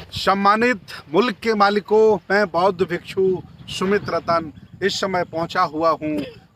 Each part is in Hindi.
सम्मानित मुल्क के मालिकों, मैं बौद्ध भिक्षु सुमित रतन इस समय पहुंचा हुआ हूं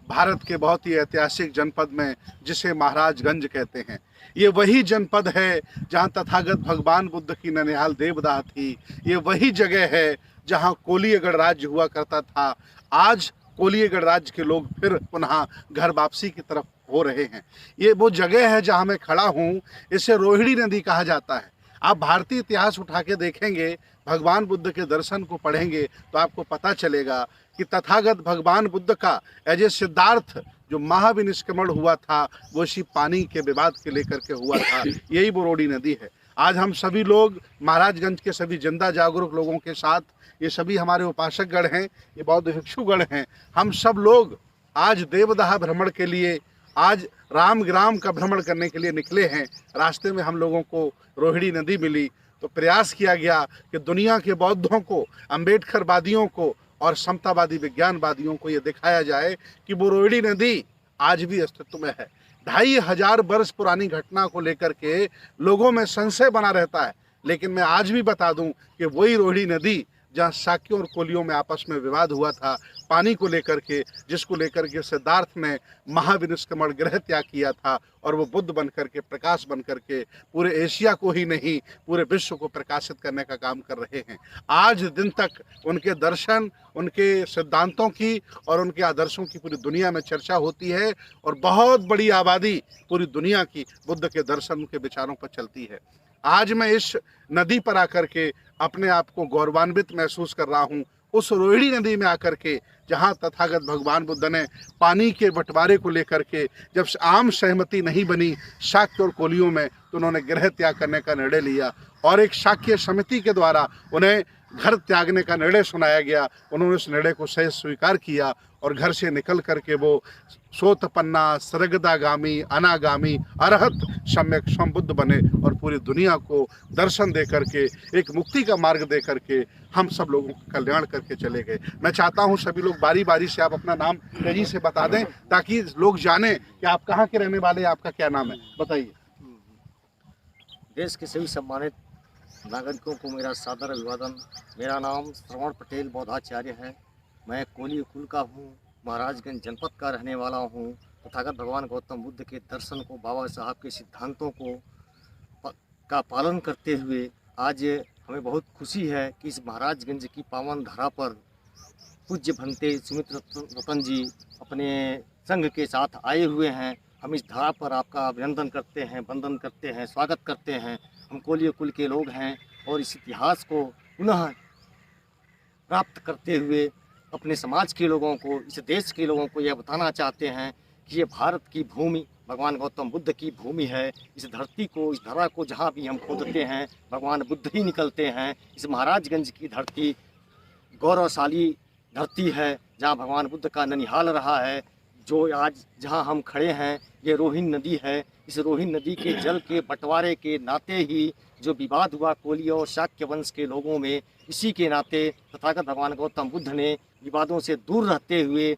भारत के बहुत ही ऐतिहासिक जनपद में, जिसे महाराजगंज कहते हैं। ये वही जनपद है जहां तथागत भगवान बुद्ध की ननिहाल देवदाह थी। ये वही जगह है जहां कोलीय गणराज्य हुआ करता था। आज कोलीय गणराज्य के लोग फिर पुनः घर वापसी की तरफ हो रहे हैं। ये वो जगह है जहां मैं खड़ा हूं। इसे रोहिणी नदी कहा जाता है। आप भारतीय इतिहास उठा के देखेंगे, भगवान बुद्ध के दर्शन को पढ़ेंगे तो आपको पता चलेगा कि तथागत भगवान बुद्ध का एज ए सिद्धार्थ जो महाविनिष्क्रमण हुआ था वो इसी पानी के विवाद के लेकर के हुआ था। यही वो रोहिणी नदी है। आज हम सभी लोग महाराजगंज के सभी जिंदा जागरूक लोगों के साथ, ये सभी हमारे उपासकगण हैं, ये बौद्ध भिक्षुगण हैं, हम सब लोग आज देवदाह भ्रमण के लिए, आज रामग्राम का भ्रमण करने के लिए निकले हैं। रास्ते में हम लोगों को रोहिणी नदी मिली तो प्रयास किया गया कि दुनिया के बौद्धों को, अम्बेडकरवादियों को और समतावादी विज्ञानवादियों को ये दिखाया जाए कि वो रोहिणी नदी आज भी अस्तित्व में है। 2500 वर्ष पुरानी घटना को लेकर के लोगों में संशय बना रहता है, लेकिन मैं आज भी बता दूं कि वही रोहिणी नदी जहाँ शाक्यों और कोलियों में आपस में विवाद हुआ था पानी को लेकर के, जिसको लेकर के सिद्धार्थ ने महाविनिष्क्रमण गृह त्याग किया था और वो बुद्ध बन करके, प्रकाश बन करके पूरे एशिया को ही नहीं पूरे विश्व को प्रकाशित करने का काम कर रहे हैं। आज दिन तक उनके दर्शन, उनके सिद्धांतों की और उनके आदर्शों की पूरी दुनिया में चर्चा होती है और बहुत बड़ी आबादी पूरी दुनिया की बुद्ध के दर्शन, उनके विचारों पर चलती है। आज मैं इस नदी पर आकर के अपने आप को गौरवान्वित महसूस कर रहा हूँ, उस रोहिणी नदी में आकर के जहाँ तथागत भगवान बुद्ध ने पानी के बंटवारे को लेकर के जब आम सहमति नहीं बनी शाक्य और कोलियों में, तो उन्होंने गृह त्याग करने का निर्णय लिया और एक शाक्य समिति के द्वारा उन्हें घर त्यागने का निर्णय सुनाया गया। उन्होंने उस निर्णय को सही स्वीकार किया और घर से निकल करके वो सोतपन्ना, सरगदागामी, अनागामी, अरहत सम्यक संबुद्ध बने और पूरी दुनिया को दर्शन दे करके, एक मुक्ति का मार्ग दे करके हम सब लोगों का कल्याण करके चले गए। मैं चाहता हूं सभी लोग बारी बारी से आप अपना नाम तेजी से बता दें ताकि लोग जानें कि आप कहाँ के रहने वाले हैं, आपका क्या नाम है, बताइए। देश के सभी सम्मानित नागरिकों को मेरा सादर अभिवादन। मेरा नाम श्रवण पटेल बौद्धाचार्य है। मैं कोली कुल का हूँ, महाराजगंज जनपद का रहने वाला हूँ। तथागत भगवान गौतम बुद्ध के दर्शन को, बाबा साहब के सिद्धांतों को का पालन करते हुए आज हमें बहुत खुशी है कि इस महाराजगंज की पावन धरा पर पूज्य भंते सुमित रतन जी अपने संघ के साथ आए हुए हैं। हम इस धरा पर आपका अभिनंदन करते हैं, वंदन करते हैं, स्वागत करते हैं। हम कोलीय कुल के लोग हैं और इस इतिहास को पुनः प्राप्त करते हुए अपने समाज के लोगों को, इस देश के लोगों को यह बताना चाहते हैं कि ये भारत की भूमि भगवान गौतम बुद्ध की भूमि है। इस धरती को, इस धरा को जहाँ भी हम खोदते हैं भगवान बुद्ध ही निकलते हैं। इस महाराजगंज की धरती गौरवशाली धरती है जहाँ भगवान बुद्ध का ननिहाल रहा है। जो आज जहाँ हम खड़े हैं ये रोहिणी नदी है। इस रोहिणी नदी के जल के बंटवारे के नाते ही जो विवाद हुआ कोली और शाक्य वंश के लोगों में, इसी के नाते तथागत भगवान गौतम बुद्ध ने विवादों से दूर रहते हुए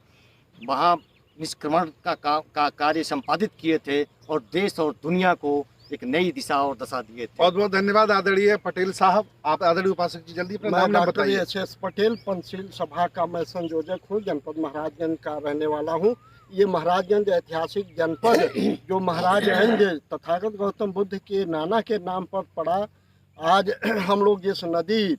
वहाँ निष्क्रमण का कार्य संपादित किए थे और देश और दुनिया को एक नई दिशा और दशा दिए थे। बहुत बहुत धन्यवाद आदरणीय पटेल साहब। आप आदरणीय उपासक जी जल्दी अपना नाम बताइए। एस पटेल पंचशील सभा का मैं संयोजक हूँ, जनपद महाराजगंज का रहने वाला हूँ। ये महाराजगंज ऐतिहासिक जनपद जो महाराजगंज तथागत गौतम बुद्ध के नाना के नाम पर पड़ा। आज हम लोग जिस नदी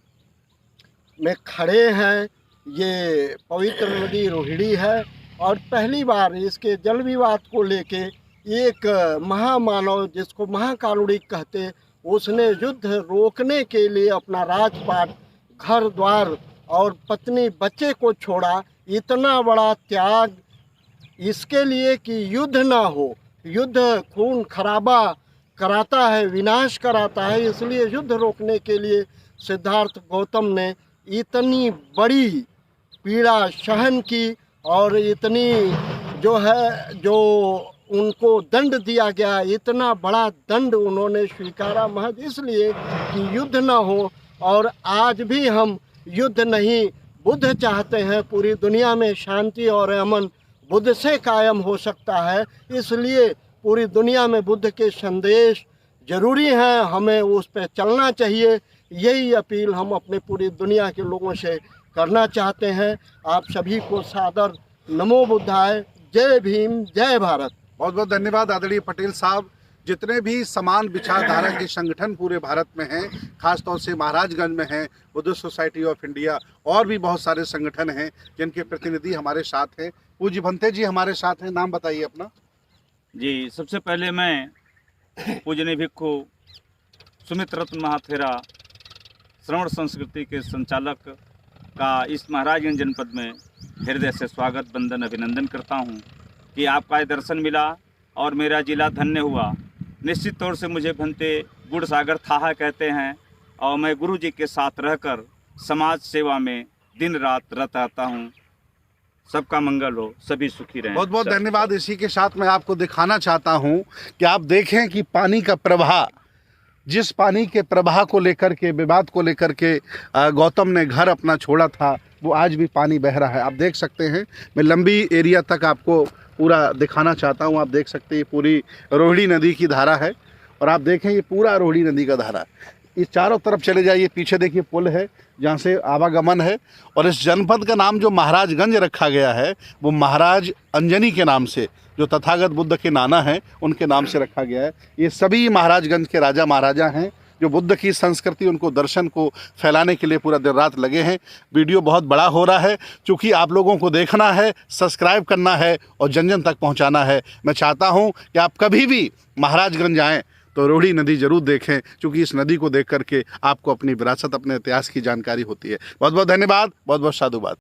में खड़े हैं ये पवित्र नदी रोहिणी है और पहली बार इसके जल विवाद को लेके एक महामानव जिसको महाकारुणिक कहते, उसने युद्ध रोकने के लिए अपना राजपाट, घर द्वार और पत्नी बच्चे को छोड़ा। इतना बड़ा त्याग इसके लिए कि युद्ध ना हो। युद्ध खून खराबा कराता है, विनाश कराता है, इसलिए युद्ध रोकने के लिए सिद्धार्थ गौतम ने इतनी बड़ी पीड़ा सहन की और इतनी जो उनको दंड दिया गया, इतना बड़ा दंड उन्होंने स्वीकारा महज इसलिए कि युद्ध ना हो। और आज भी हम युद्ध नहीं, बुद्ध चाहते हैं पूरी दुनिया में शांति और अमन बुद्ध से कायम हो सकता है। इसलिए पूरी दुनिया में बुद्ध के संदेश जरूरी हैं, हमें उस पर चलना चाहिए। यही अपील हम अपने पूरी दुनिया के लोगों से करना चाहते हैं। आप सभी को सादर नमो बुद्धाय, जय भीम, जय भारत। बहुत बहुत धन्यवाद आदरणीय पटेल साहब। जितने भी समान विचारधारा के संगठन पूरे भारत में हैं, खासतौर से महाराजगंज में हैं, बुद्धिस्ट सोसाइटी ऑफ इंडिया, और भी बहुत सारे संगठन हैं जिनके प्रतिनिधि हमारे साथ हैं। पूज्य भंते जी हमारे साथ हैं, नाम बताइए अपना। जी, सबसे पहले मैं पूजनीय भिक्खु सुमित रत्न महाथेरा श्रवण संस्कृति के संचालक का इस महाराजगंज जनपद में हृदय से स्वागत, वंदन, अभिनंदन करता हूं कि आपका ये दर्शन मिला और मेरा जिला धन्य हुआ। निश्चित तौर से मुझे भंते गुड़ सागर थाहा कहते हैं और मैं गुरु जी के साथ रहकर समाज सेवा में दिन रात रत रहता हूँ। सबका मंगल हो, सभी सुखी रहें। बहुत बहुत धन्यवाद। इसी के साथ मैं आपको दिखाना चाहता हूं कि आप देखें कि पानी का प्रवाह, जिस पानी के प्रवाह को लेकर के, विवाद को लेकर के गौतम ने घर अपना छोड़ा था, वो आज भी पानी बह रहा है। आप देख सकते हैं, मैं लंबी एरिया तक आपको पूरा दिखाना चाहता हूं। आप देख सकते हैं ये पूरी रोहिणी नदी की धारा है, और आप देखें ये पूरा रोहिणी नदी का धारा। इस चारों तरफ चले जाइए, पीछे देखिए पुल है जहाँ से आवागमन है। और इस जनपद का नाम जो महाराजगंज रखा गया है वो महाराज अंजनी के नाम से, जो तथागत बुद्ध के नाना हैं उनके नाम से रखा गया है। ये सभी महाराजगंज के राजा महाराजा हैं जो बुद्ध की संस्कृति, उनको दर्शन को फैलाने के लिए पूरा दिन रात लगे हैं। वीडियो बहुत बड़ा हो रहा है, चूँकि आप लोगों को देखना है, सब्सक्राइब करना है और जन जन तक पहुँचाना है। मैं चाहता हूँ कि आप कभी भी महाराजगंज आएँ तो रोहिणी नदी जरूर देखें, क्योंकि इस नदी को देख करके आपको अपनी विरासत, अपने इतिहास की जानकारी होती है। बहुत बहुत धन्यवाद, बहुत बहुत साधुवाद।